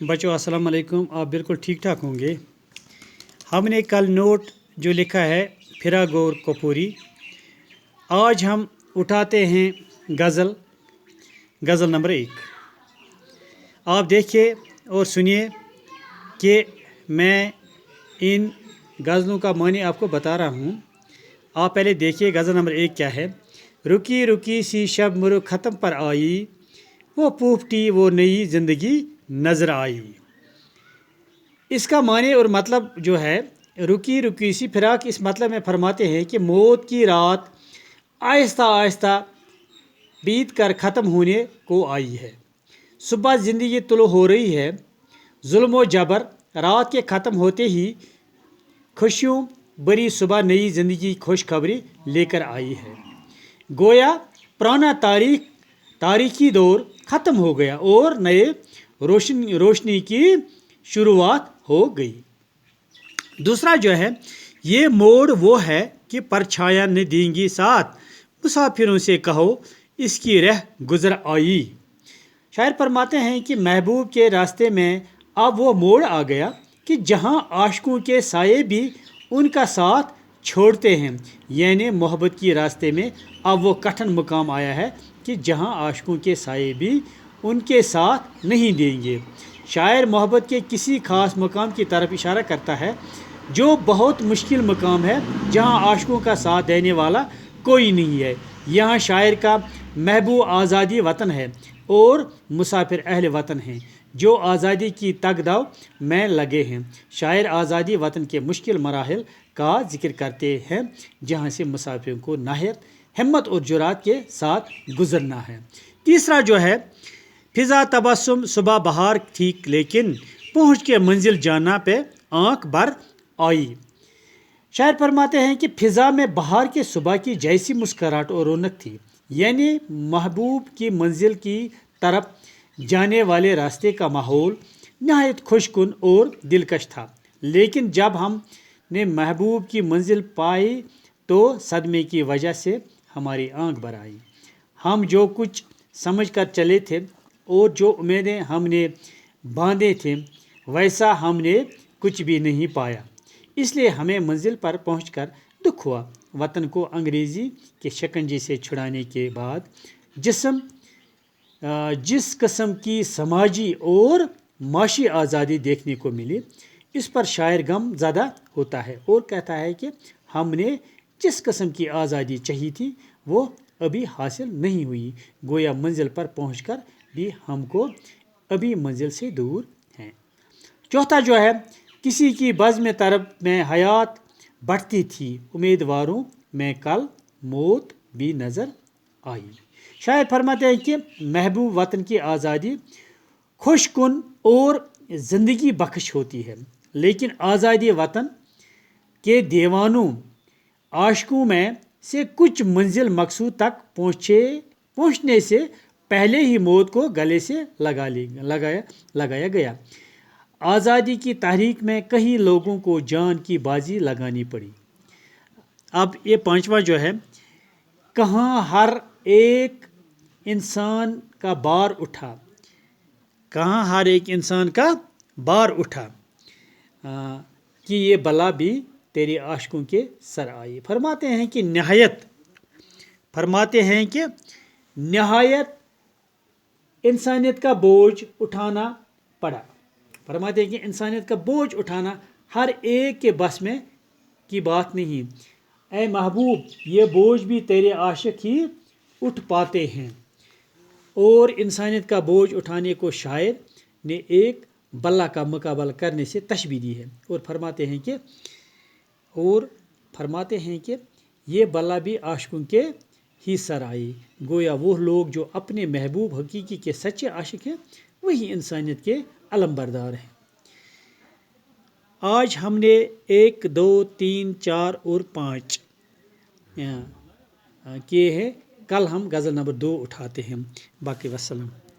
बच्चों अस्सलाम वालेकुम। आप बिल्कुल ठीक ठाक होंगे। हमने कल नोट जो लिखा है फिरागोर कपूरी, आज हम उठाते हैं गज़ल नंबर 1। आप देखिए और सुनिए कि मैं इन गज़लों का मानी आपको बता रहा हूँ। आप पहले देखिए गज़ल नंबर 1 क्या है। रुकी रुकी सी शब मुरु ख़त्म पर आई, वो पोपटी वो नई ज़िंदगी नज़र आई। इसका माने और मतलब जो है, रुकी रुकी सी फिराक, इस मतलब में फरमाते हैं कि मौत की रात आहिस्ता आहिस्ता बीत कर ख़त्म होने को आई है। सुबह ज़िंदगी तुलो हो रही है। जुल्म व जबर रात के ख़त्म होते ही खुशियों बड़ी सुबह नई ज़िंदगी खुशखबरी लेकर आई है। गोया पुराना तारीखी दौर ख़त्म हो गया और नए रोशनी की शुरुआत हो गई। दूसरा जो है, ये मोड़ वो है कि परछाया न देंगी साथ, मुसाफिरों से कहो इसकी रह गुजर आई। शायर फरमाते हैं कि महबूब के रास्ते में अब वो मोड़ आ गया कि जहां आशिकों के साये भी उनका साथ छोड़ते हैं। यानी मोहब्बत के रास्ते में अब वो कठिन मुकाम आया है कि जहां आशिकों के साये भी उनके साथ नहीं देंगे। शायर मोहब्बत के किसी खास मुकाम की तरफ इशारा करता है जो बहुत मुश्किल मुकाम है, जहां आशिकों का साथ देने वाला कोई नहीं है। यहाँ शायर का महबूब आज़ादी वतन है और मुसाफिर अहल वतन हैं जो आज़ादी की तगदाव में लगे हैं। शायर आज़ादी वतन के मुश्किल मराहिल का जिक्र करते हैं जहाँ से मुसाफिरों को नाहियत हिम्मत और जुरात के साथ गुजरना है। तीसरा जो है, फिज़ा तबस्सुम सुबह बहार थी लेकिन पहुँच के मंजिल जाना पे आँख भर आई। शायर फरमाते हैं कि फिज़ा में बहार के सुबह की जैसी मुस्कुराहट और रौनक थी। यानी महबूब की मंजिल की तरफ जाने वाले रास्ते का माहौल नहायत खुशकुन और दिलकश था। लेकिन जब हमने महबूब की मंजिल पाई तो सदमे की वजह से हमारी आंख भर आई। हम जो कुछ समझ कर चले थे और जो उम्मीदें हमने बांधे थे वैसा हमने कुछ भी नहीं पाया। इसलिए हमें मंजिल पर पहुंचकर दुख हुआ। वतन को अंग्रेज़ी के शिकंजे से छुड़ाने के बाद जिस किस्म की समाजी और माशी आज़ादी देखने को मिली, इस पर शायर गम ज़दा होता है और कहता है कि हमने जिस किस्म की आज़ादी चाहिए थी वो अभी हासिल नहीं हुई। गोया मंजिल पर पहुंचकर भी हमको अभी मंजिल से दूर हैं। चौथा जो है, किसी की बज़्म तरफ में हयात बढ़ती थी, उम्मीदवारों में कल मौत भी नज़र आई। शायर फरमाते हैं कि महबूब वतन की आज़ादी खुशकुन और ज़िंदगी बख्श होती है, लेकिन आज़ादी वतन के दीवानों आशिकों में से कुछ मंजिल मकसूद तक पहुँचने से पहले ही मौत को गले से लगाया गया। आज़ादी की तहरीक में कई लोगों को जान की बाजी लगानी पड़ी। अब ये पांचवा जो है, कहाँ हर एक इंसान का बार उठा, कहाँ हर एक इंसान का बार उठा कि ये बला भी तेरे आशिकों के सर आई। फरमाते हैं कि नहायत इंसानियत का बोझ उठाना पड़ा। फरमाते हैं कि इंसानियत का बोझ उठाना हर एक के बस में की बात नहीं। ऐ महबूब, ये बोझ भी तेरे आशिक ही उठ पाते हैं। और इंसानियत का बोझ उठाने को शायर ने एक बल्ला का मुकाबला करने से तशबीह दी है और फरमाते हैं कि ये बल्ला भी आशिकों के ही सर आई। गोया वो लोग जो अपने महबूब हकीकी के सच्चे आशिक हैं वही इंसानियत के अलमबरदार हैं। आज हमने 1, 2, 3, 4 और 5 किए हैं। कल हम गज़ल नंबर 2 उठाते हैं। बाकी वस्सलाम।